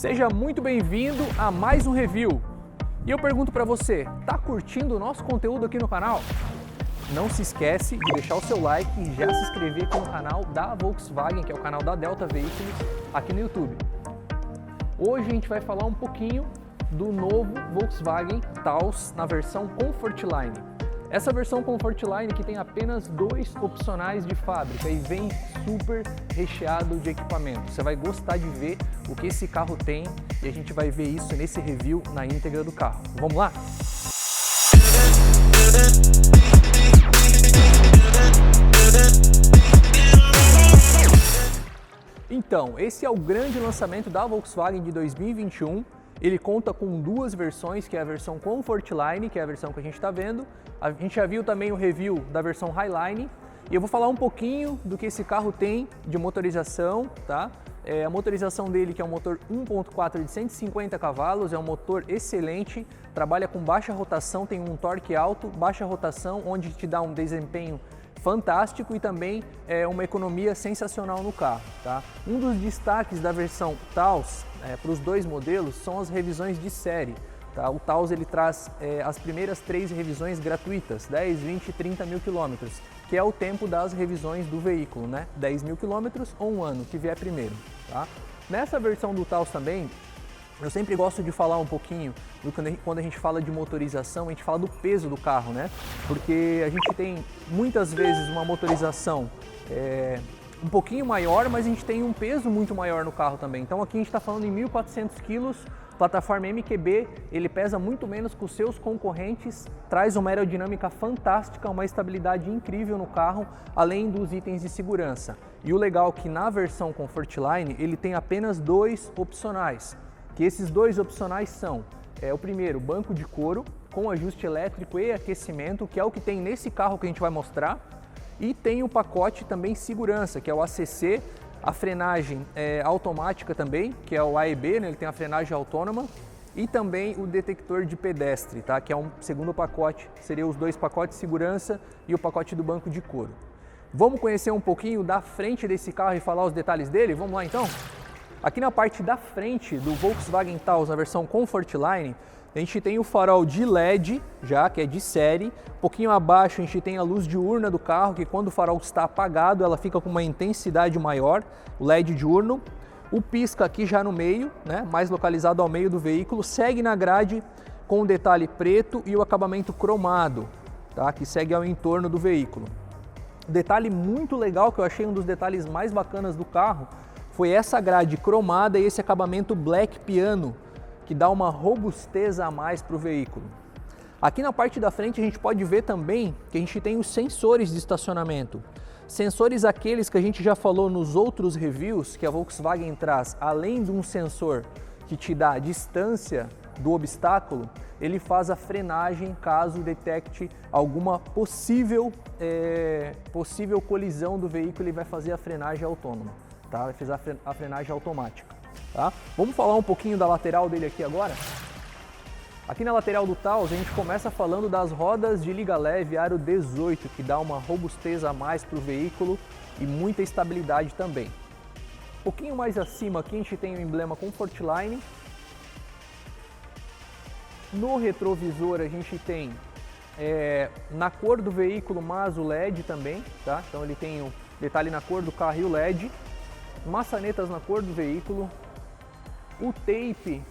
Seja muito bem-vindo a mais um review. E eu pergunto para você, tá curtindo o nosso conteúdo aqui no canal? Não se esquece de deixar o seu like e já se inscrever aqui no canal da Volkswagen, que é o canal da Delta Veículos, aqui no YouTube. Hoje a gente vai falar um pouquinho do novo Volkswagen Taos na versão Comfortline. Essa versão Comfortline que tem apenas 2 opcionais de fábrica e vem super recheado de equipamento. Você vai gostar de ver o que esse carro tem e a gente vai ver isso nesse review na íntegra do carro. Vamos lá? Então, esse é o grande lançamento da Volkswagen de 2021. Ele conta com 2 versões, que é a versão Comfortline, que é a versão que a gente está vendo. A gente já viu também o review da versão Highline. E eu vou falar um pouquinho do que esse carro tem de motorização, tá? A motorização dele, que é um motor 1.4 de 150 cavalos, é um motor excelente, trabalha com baixa rotação, tem um torque alto, baixa rotação, onde te dá um desempenho fantástico e também uma economia sensacional no carro, tá? Um dos destaques da versão Taos para os 2 modelos são as revisões de série, tá? O Taos ele traz as primeiras 3 revisões gratuitas, 10, 20 e 30 mil quilômetros, que é o tempo das revisões do veículo, né? 10 mil quilômetros ou 1 ano, que vier primeiro, tá? Nessa versão do Taos também, eu sempre gosto de falar um pouquinho, quando a gente fala de motorização, a gente fala do peso do carro, né? Porque a gente tem muitas vezes uma motorização um pouquinho maior, mas a gente tem um peso muito maior no carro também. Então aqui a gente está falando em 1.400 quilos, plataforma MQB, ele pesa muito menos que os seus concorrentes, traz uma aerodinâmica fantástica, uma estabilidade incrível no carro, além dos itens de segurança. E o legal é que na versão Comfortline ele tem apenas 2 opcionais. Que esses 2 opcionais são, o primeiro, banco de couro com ajuste elétrico e aquecimento, que é o que tem nesse carro que a gente vai mostrar, e tem o pacote também segurança, que é o ACC, a frenagem automática também, que é o A e B, né? Ele tem a frenagem autônoma, e também o detector de pedestre, tá? Que é um segundo pacote, seriam os 2 pacotes de segurança e o pacote do banco de couro. Vamos conhecer um pouquinho da frente desse carro e falar os detalhes dele? Vamos lá então? Aqui na parte da frente do Volkswagen Taos, na versão Comfortline, a gente tem o farol de LED, já que é de série. Um pouquinho abaixo a gente tem a luz diurna do carro, que quando o farol está apagado, ela fica com uma intensidade maior, o LED diurno. O pisca aqui já no meio, né, mais localizado ao meio do veículo, segue na grade com o detalhe preto e o acabamento cromado, tá, que segue ao entorno do veículo. Detalhe muito legal, que eu achei um dos detalhes mais bacanas do carro, foi essa grade cromada e esse acabamento black piano, que dá uma robustez a mais para o veículo. Aqui na parte da frente a gente pode ver também que a gente tem os sensores de estacionamento. Sensores aqueles que a gente já falou nos outros reviews, que a Volkswagen traz, além de um sensor que te dá a distância do obstáculo, ele faz a frenagem caso detecte alguma possível colisão do veículo, ele vai fazer a frenagem autônoma. Tá? Vai fazer a frenagem automática. Tá? Vamos falar um pouquinho da lateral dele aqui agora? Aqui na lateral do Taos a gente começa falando das rodas de liga leve aro 18, que dá uma robustez a mais para o veículo e muita estabilidade também. Um pouquinho mais acima aqui a gente tem o emblema Comfortline. No retrovisor a gente tem na cor do veículo, mas o LED também, tá? Então ele tem o detalhe na cor do carro e o LED. Maçanetas na cor do veículo, o tape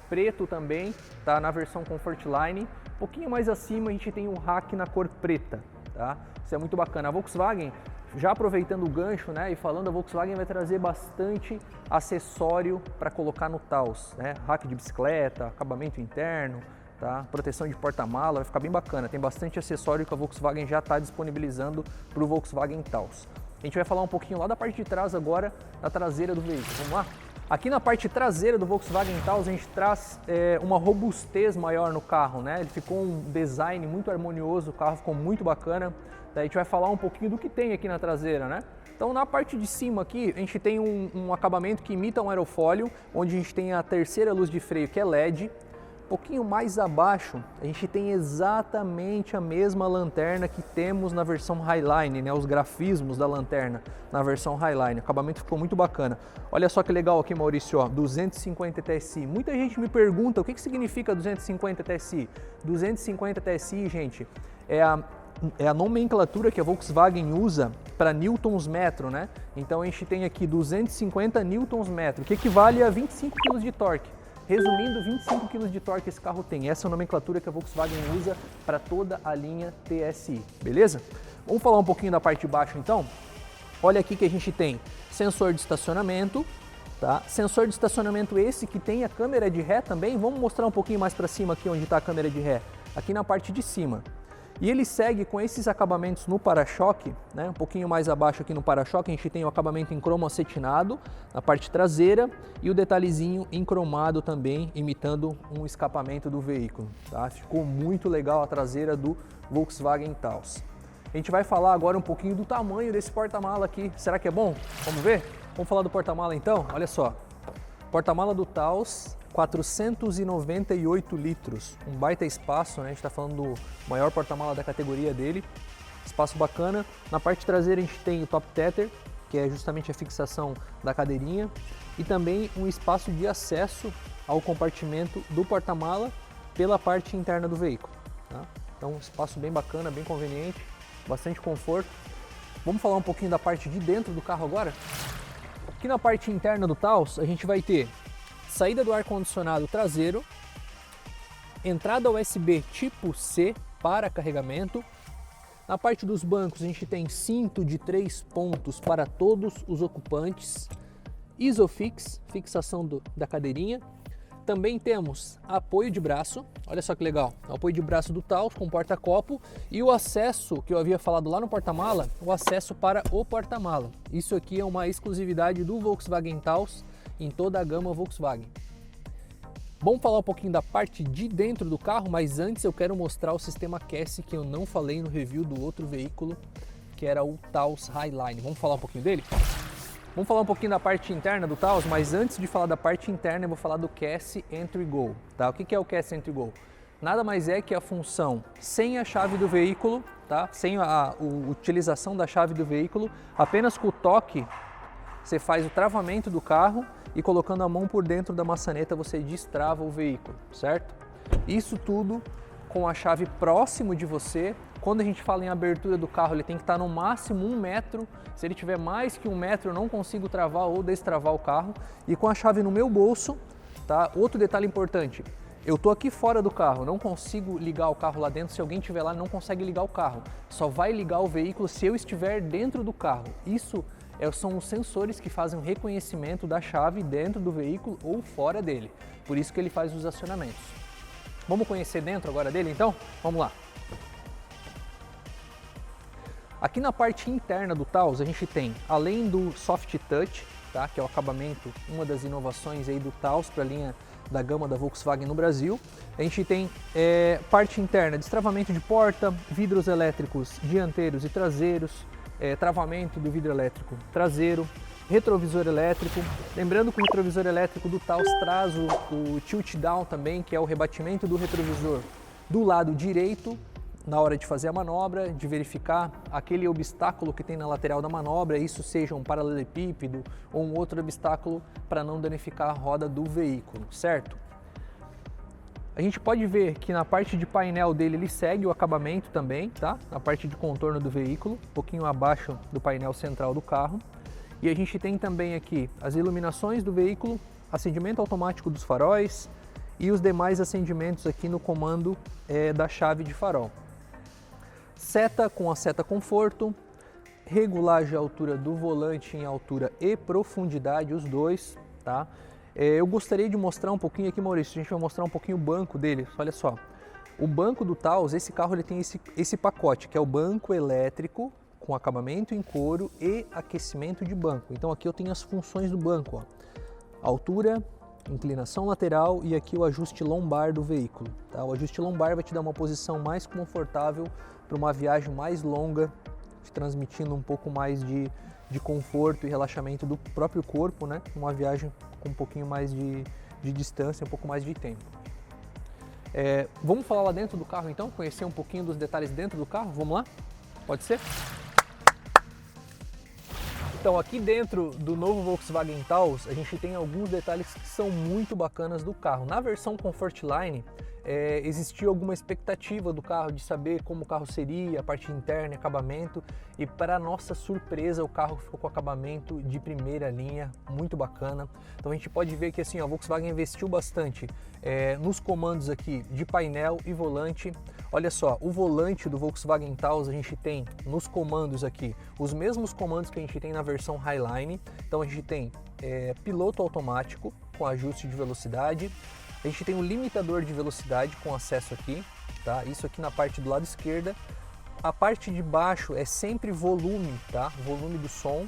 preto também, tá, na versão Comfortline. Um pouquinho mais acima a gente tem o rack na cor preta, tá? Isso é muito bacana. A Volkswagen, já aproveitando o gancho, né, e falando, a Volkswagen vai trazer bastante acessório para colocar no Taos, né? Rack de bicicleta, acabamento interno, tá? Proteção de porta-mala, vai ficar bem bacana. Tem bastante acessório que a Volkswagen já está disponibilizando para o Volkswagen Taos. A gente vai falar um pouquinho lá da parte de trás agora, da traseira do veículo. Vamos lá? Aqui na parte traseira do Volkswagen Taos a gente traz uma robustez maior no carro, né? Ele ficou um design muito harmonioso, o carro ficou muito bacana. Daí a gente vai falar um pouquinho do que tem aqui na traseira, né? Então na parte de cima aqui a gente tem um acabamento que imita um aerofólio, onde a gente tem a terceira luz de freio que é LED. Um pouquinho mais abaixo, a gente tem exatamente a mesma lanterna que temos na versão Highline, né? Os grafismos da lanterna na versão Highline. O acabamento ficou muito bacana. Olha só que legal aqui, Maurício, ó, 250 TSI. Muita gente me pergunta o que significa 250 TSI. 250 TSI, gente, é a nomenclatura que a Volkswagen usa para newtons metro, né? Então a gente tem aqui 250 newtons metro, que equivale a 25 kg de torque. Resumindo, 25 kg de torque esse carro tem. Essa é a nomenclatura que a Volkswagen usa para toda a linha TSI, beleza? Vamos falar um pouquinho da parte de baixo então? Olha aqui que a gente tem sensor de estacionamento, tá? Sensor de estacionamento esse que tem a câmera de ré também. Vamos mostrar um pouquinho mais para cima aqui onde está a câmera de ré. Aqui na parte de cima. E ele segue com esses acabamentos no para-choque, né? Um pouquinho mais abaixo aqui no para-choque a gente tem o acabamento em cromo acetinado na parte traseira e o detalhezinho em cromado também, imitando um escapamento do veículo, tá? Ficou muito legal a traseira do Volkswagen Taos. A gente vai falar agora um pouquinho do tamanho desse porta-mala aqui. Será que é bom? Vamos ver? Vamos falar do porta-mala então? Olha só, porta-mala do Taos, 498 litros, um baita espaço, né? A gente está falando do maior porta-mala da categoria dele, espaço bacana. Na parte traseira a gente tem o top tether, que é justamente a fixação da cadeirinha, e também um espaço de acesso ao compartimento do porta-mala pela parte interna do veículo, tá? Então um espaço bem bacana, bem conveniente, bastante conforto. Vamos falar um pouquinho da parte de dentro do carro agora? Aqui na parte interna do Taos a gente vai ter saída do ar-condicionado traseiro, entrada USB tipo C para carregamento. Na parte dos bancos a gente tem cinto de 3 pontos para todos os ocupantes, Isofix, fixação da cadeirinha. Também temos apoio de braço, olha só que legal, apoio de braço do Taos com porta-copo e o acesso que eu havia falado lá no porta-mala, o acesso para o porta-mala. Isso aqui é uma exclusividade do Volkswagen Taos em toda a gama Volkswagen. Vamos falar um pouquinho da parte de dentro do carro, mas antes eu quero mostrar o sistema CAS que eu não falei no review do outro veículo, que era o Taos Highline. Vamos falar um pouquinho dele? Vamos falar um pouquinho da parte interna do Taos, mas antes de falar da parte interna eu vou falar do CAS Entry Go, tá? O que é o CAS Entry Go? Nada mais é que a função sem a chave do veículo, tá? Sem a utilização da chave do veículo, apenas com o toque você faz o travamento do carro e colocando a mão por dentro da maçaneta você destrava o veículo, certo? Isso tudo com a chave próximo de você. Quando a gente fala em abertura do carro, ele tem que estar no máximo 1 metro. Se ele tiver mais que 1 metro, eu não consigo travar ou destravar o carro. E com a chave no meu bolso, tá? Outro detalhe importante, eu tô aqui fora do carro, não consigo ligar o carro lá dentro. Se alguém estiver lá, não consegue ligar o carro. Só vai ligar o veículo se eu estiver dentro do carro. Isso são os sensores que fazem o reconhecimento da chave dentro do veículo ou fora dele. Por isso que ele faz os acionamentos. Vamos conhecer dentro agora dele então? Vamos lá. Aqui na parte interna do Taos a gente tem, além do Soft Touch, tá? Que é o acabamento, uma das inovações aí do Taos para a linha da gama da Volkswagen no Brasil. A gente tem parte interna, destravamento de porta, vidros elétricos dianteiros e traseiros, travamento do vidro elétrico traseiro, retrovisor elétrico. Lembrando que o retrovisor elétrico do Taos traz o tilt down também, que é o rebatimento do retrovisor do lado direito na hora de fazer a manobra, de verificar aquele obstáculo que tem na lateral da manobra, isso seja um paralelepípedo ou um outro obstáculo para não danificar a roda do veículo, certo? A gente pode ver que na parte de painel dele ele segue o acabamento também, tá? Na parte de contorno do veículo, um pouquinho abaixo do painel central do carro. E a gente tem também aqui as iluminações do veículo, acendimento automático dos faróis e os demais acendimentos aqui no comando da chave de farol. Seta com a seta conforto, regulagem de altura do volante em altura e profundidade, os dois, tá? Eu gostaria de mostrar um pouquinho aqui, Maurício, a gente vai mostrar um pouquinho o banco dele, olha só. O banco do Taos, esse carro ele tem esse pacote, que é o banco elétrico com acabamento em couro e aquecimento de banco. Então aqui eu tenho as funções do banco, ó. Altura, inclinação lateral e aqui o ajuste lombar do veículo, tá? O ajuste lombar vai te dar uma posição mais confortável para uma viagem mais longa, te transmitindo um pouco mais de conforto e relaxamento do próprio corpo, né? Uma viagem com um pouquinho mais de distância, um pouco mais de tempo. Vamos falar lá dentro do carro então, conhecer um pouquinho dos detalhes dentro do carro, vamos lá? Pode ser? Então aqui dentro do novo Volkswagen Taos, a gente tem alguns detalhes que são muito bacanas do carro. Na versão Comfortline, existia alguma expectativa do carro de saber como o carro seria, a parte interna, acabamento, e para nossa surpresa o carro ficou com acabamento de primeira linha, muito bacana. Então a gente pode ver que assim, a Volkswagen investiu bastante nos comandos aqui de painel e volante. Olha só, o volante do Volkswagen Taos a gente tem nos comandos aqui os mesmos comandos que a gente tem na versão Highline. Então a gente tem piloto automático com ajuste de velocidade. A gente tem um limitador de velocidade com acesso aqui, tá? Isso aqui na parte do lado esquerda. A parte de baixo é sempre volume, tá? Volume do som.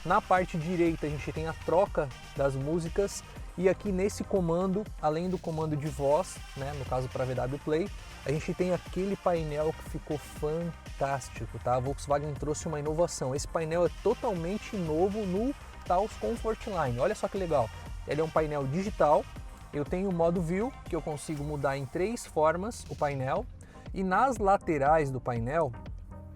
Na parte direita a gente tem a troca das músicas. E aqui nesse comando, além do comando de voz, né, no caso para VW Play, a gente tem aquele painel que ficou fantástico, tá? A Volkswagen trouxe uma inovação. Esse painel é totalmente novo no Taos Comfortline. Olha só que legal. Ele é um painel digital. Eu tenho o modo View, que eu consigo mudar em 3 formas o painel, e nas laterais do painel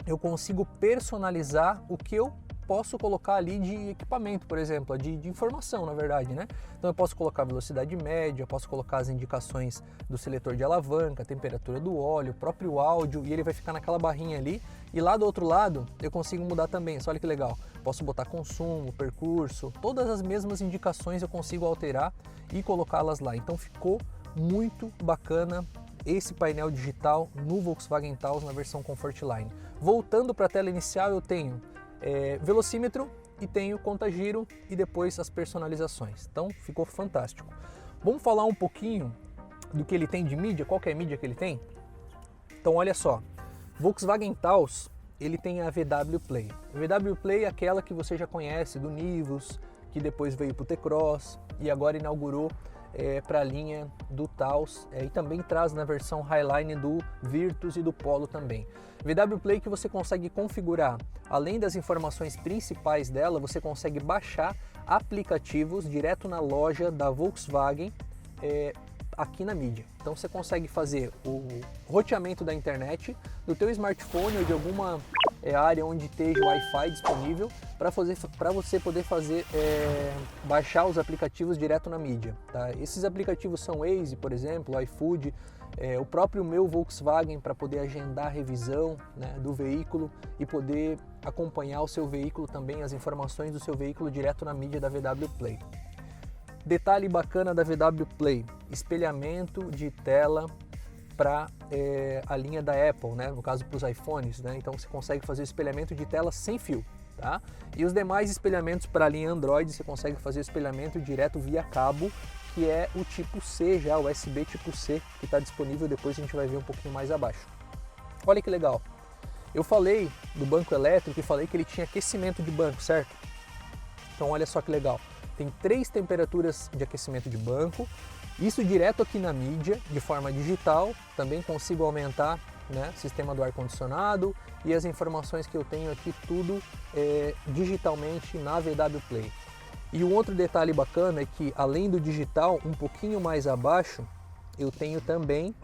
eu consigo personalizar o que eu posso colocar ali de equipamento, por exemplo, de informação, na verdade, né? Então eu posso colocar velocidade média, eu posso colocar as indicações do seletor de alavanca, a temperatura do óleo, o próprio áudio, e ele vai ficar naquela barrinha ali. E lá do outro lado eu consigo mudar também, só olha que legal. Posso botar consumo, percurso, todas as mesmas indicações eu consigo alterar e colocá-las lá. Então ficou muito bacana esse painel digital no Volkswagen Taos na versão Comfortline. Voltando para a tela inicial, eu tenho velocímetro e tenho conta-giro e depois as personalizações. Então ficou fantástico. Vamos falar um pouquinho do que ele tem de mídia, qual que é a mídia que ele tem? Então olha só, Volkswagen Taos, ele tem a VW Play. A VW Play é aquela que você já conhece do Nivus, que depois veio para o T-Cross e agora inaugurou para a linha do Taos e também traz na versão Highline do Virtus e do Polo também. VW Play que você consegue configurar, além das informações principais dela, você consegue baixar aplicativos direto na loja da Volkswagen aqui na mídia. Então você consegue fazer o roteamento da internet do teu smartphone ou de alguma área onde esteja o Wi-Fi disponível para você poder baixar os aplicativos direto na mídia. Tá? Esses aplicativos são Waze, por exemplo, iFood, o próprio meu Volkswagen para poder agendar a revisão, né, do veículo e poder acompanhar o seu veículo também, as informações do seu veículo direto na mídia da VW Play. Detalhe bacana da VW Play, espelhamento de tela para a linha da Apple, né? No caso para os iPhones, né? Então você consegue fazer espelhamento de tela sem fio, tá? E os demais espelhamentos para a linha Android você consegue fazer espelhamento direto via cabo, que é o tipo C já, o USB tipo C, que está disponível, depois a gente vai ver um pouquinho mais abaixo. Olha que legal, eu falei do banco elétrico e falei que ele tinha aquecimento de banco, certo? Então olha só que legal, tem 3 temperaturas de aquecimento de banco, isso direto aqui na mídia, de forma digital, também consigo aumentar, né, sistema do ar-condicionado e as informações que eu tenho aqui tudo digitalmente na VW Play. E um outro detalhe bacana é que além do digital, um pouquinho mais abaixo, eu tenho também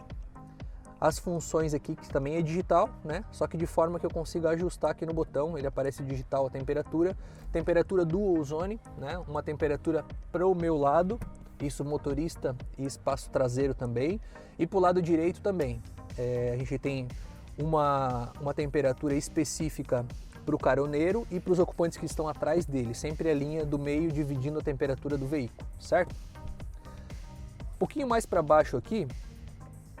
as funções aqui que também é digital, né? Só que de forma que eu consigo ajustar aqui no botão, ele aparece digital a temperatura Dual Zone, né? Uma temperatura para o meu lado, isso motorista e espaço traseiro também, e para o lado direito também. A gente tem uma temperatura específica para o caroneiro e para os ocupantes que estão atrás dele, sempre a linha do meio dividindo a temperatura do veículo, certo? Um pouquinho mais para baixo aqui,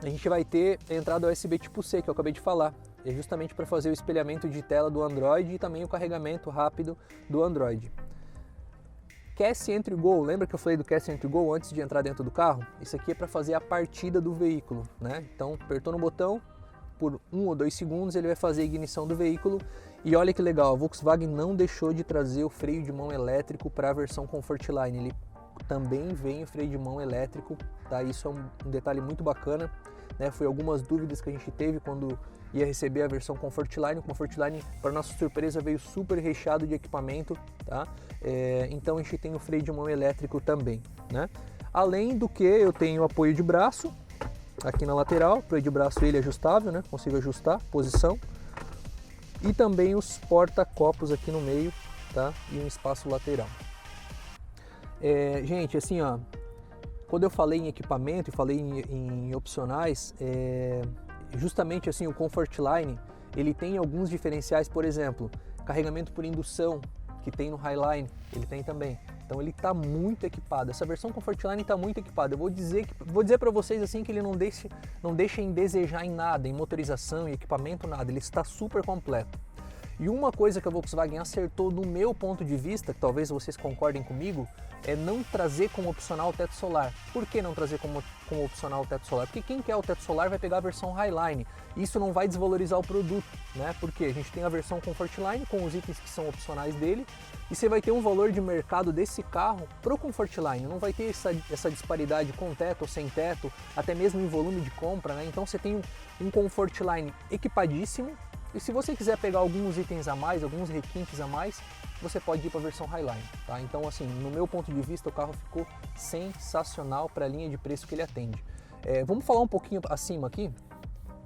a gente vai ter a entrada USB tipo C, que eu acabei de falar. É justamente para fazer o espelhamento de tela do Android e também o carregamento rápido do Android. Cast Entry Go, lembra que eu falei do Cast Entry Go antes de entrar dentro do carro? Isso aqui é para fazer a partida do veículo, né? Então, apertou no botão, por 1 ou 2 segundos ele vai fazer a ignição do veículo. E olha que legal, a Volkswagen não deixou de trazer o freio de mão elétrico para a versão Comfortline. Ele também vem o freio de mão elétrico, tá? Isso é um detalhe muito bacana, né? Foi algumas dúvidas que a gente teve quando ia receber a versão Comfortline. O Comfortline, para nossa surpresa, veio super recheado de equipamento, tá? Então a gente tem o freio de mão elétrico também, né? Além do que eu tenho apoio de braço, aqui na lateral, freio de braço ele ajustável, né? Consigo ajustar posição. E também os porta-copos aqui no meio, tá? E um espaço lateral. Gente, assim, ó, quando eu falei em equipamento e falei em opcionais, justamente assim, o Comfortline, ele tem alguns diferenciais, por exemplo, carregamento por indução, que tem no Highline, ele tem também. Então ele está muito equipado. Essa versão Comfortline está muito equipada. Eu vou dizer para vocês assim que ele não deixa em desejar em nada, em motorização, em equipamento, nada. Ele está super completo. E uma coisa que a Volkswagen acertou do meu ponto de vista, que talvez vocês concordem comigo, é não trazer como opcional o teto solar. Por que não trazer como opcional o teto solar? Porque quem quer o teto solar vai pegar a versão Highline. Isso não vai desvalorizar o produto, né? Porque a gente tem a versão Comfortline com os itens que são opcionais dele e você vai ter um valor de mercado desse carro pro Comfortline. Não vai ter essa disparidade com teto ou sem teto, até mesmo em volume de compra, né? Então você tem um Comfortline equipadíssimo. E se você quiser pegar alguns itens a mais, alguns requintes a mais, você pode ir para a versão Highline, tá? Então, assim, no meu ponto de vista, o carro ficou sensacional para a linha de preço que ele atende. Vamos falar um pouquinho acima aqui.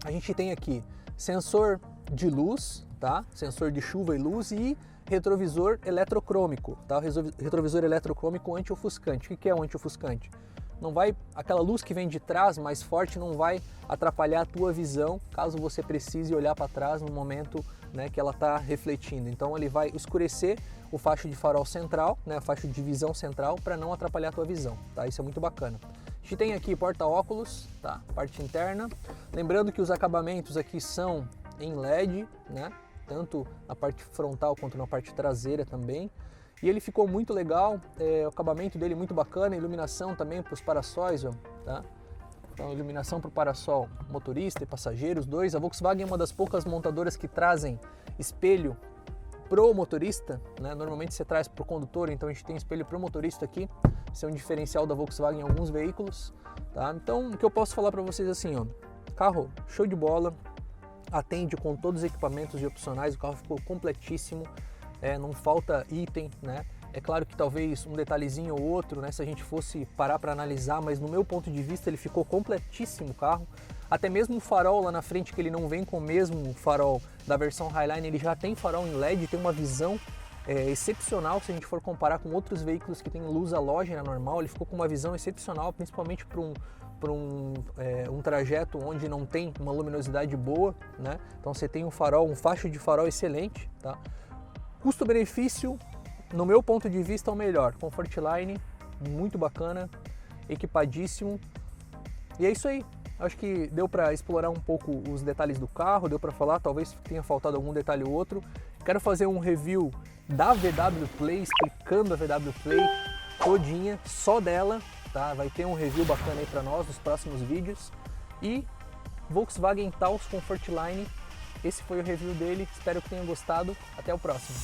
A gente tem aqui sensor de luz, tá? Sensor de chuva e luz e retrovisor eletrocrômico, tá? Retrovisor eletrocrômico anti-ofuscante. O que é um anti-ofuscante? Não vai, aquela luz que vem de trás mais forte não vai atrapalhar a tua visão caso você precise olhar para trás no momento, né, que ela está refletindo. Então ele vai escurecer o facho de farol central, né, a faixa de visão central, para não atrapalhar a tua visão, tá? Isso é muito bacana. A gente tem aqui porta-óculos, tá? Parte interna. Lembrando que os acabamentos aqui são em LED, né? Tanto na parte frontal quanto na parte traseira também. E ele ficou muito legal, o acabamento dele muito bacana, iluminação também para os parassóis, ó, tá? Então, iluminação para o parasol motorista e passageiros, dois. A Volkswagen é uma das poucas montadoras que trazem espelho pro motorista, né? Normalmente você traz pro condutor, então a gente tem espelho pro motorista aqui. Esse é um diferencial da Volkswagen em alguns veículos, tá? Então, o que eu posso falar para vocês assim, ó, carro show de bola, atende com todos os equipamentos e opcionais, o carro ficou completíssimo. Não falta item, né? É claro que talvez um detalhezinho ou outro, né? Se a gente fosse parar para analisar, mas no meu ponto de vista ele ficou completíssimo o carro. Até mesmo o farol lá na frente, que ele não vem com o mesmo farol da versão Highline, ele já tem farol em LED, tem uma visão excepcional se a gente for comparar com outros veículos que tem luz halógena normal. Ele ficou com uma visão excepcional, principalmente para um trajeto onde não tem uma luminosidade boa, né? Então você tem um facho de farol excelente, tá? Custo-benefício, no meu ponto de vista, é o melhor. Comfortline, muito bacana, equipadíssimo. E é isso aí. Acho que deu para explorar um pouco os detalhes do carro, deu para falar, talvez tenha faltado algum detalhe ou outro. Quero fazer um review da VW Play, explicando a VW Play todinha, só dela, tá? Vai ter um review bacana aí para nós nos próximos vídeos. E Volkswagen Taos Comfortline. Esse foi o review dele, espero que tenham gostado. Até o próximo.